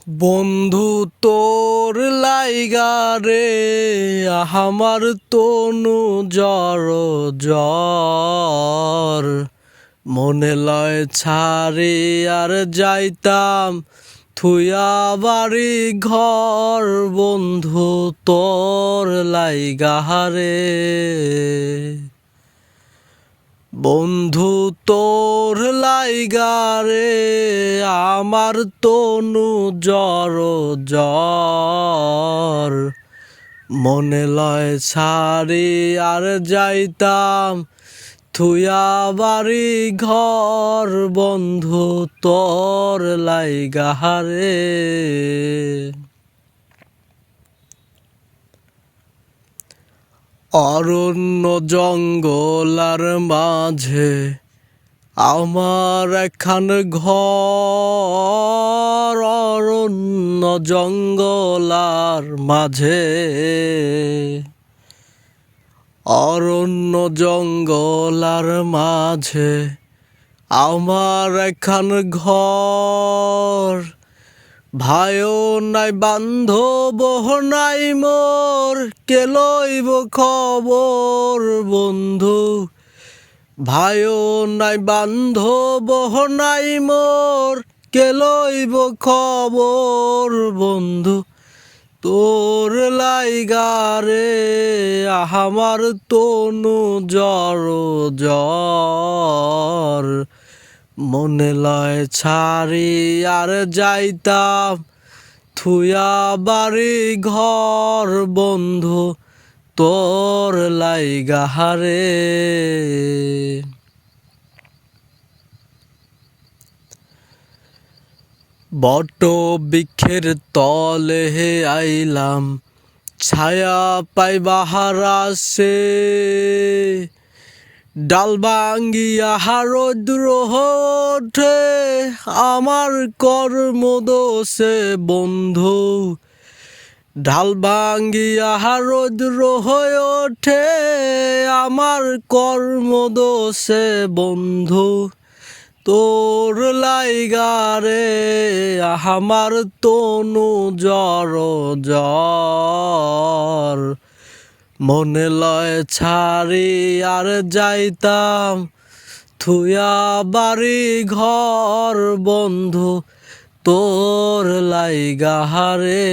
বন্ধু তোর লাইগা রে আমার তনু জ্বর জ্বর মনে লয় ছাড়ি আর যাইতাম থুয়া বাড়ি ঘর বন্ধু তোর লাইগা রে বন্ধু তোর লাইগা রে আমার তনু জ্বর জ্বর মনে লয় ছাড়ি আর যাইতাম থুয়া বাড়ি ঘর বন্ধু তোর লাইগা রে অরণ্য জঙ্গলার মাঝে আমার একখান ঘর অরণ্য জঙ্গলার মাঝে অরণ্য জঙ্গলার মাঝে আমার একখান ঘর ভাইও নাই বান্ধব নাই মোর কে লইব খবর বন্ধু ভাইও নাই বান্ধব নাই মোর কে লইব খবর বন্ধু তোর লাইগা রে আমার তনু জ্বর জ্বর মনে লয় ছাড়ি আর যাইতাম থুয়া বাড়ি ঘর বন্ধু তোর লাইগা রে বট বৃক্ষের তলে হে আইলাম ছায়া পাইবা হারাসে ডাল ভাঙ্গিয়া রৌদ্র ওঠে আমার কর্মদোষে বন্ধু ঢাল ভাঙ্গিয়া রৌদ্র হয়ে ওঠে আমার কর্মদোষে বন্ধু তোর লাইগা রে আমার তনু জ্বর জ্বর মনে লয় ছাড়ি আর যাইতাম থুয়া বাড়ি ঘর বন্ধু তোর লাইগা রে।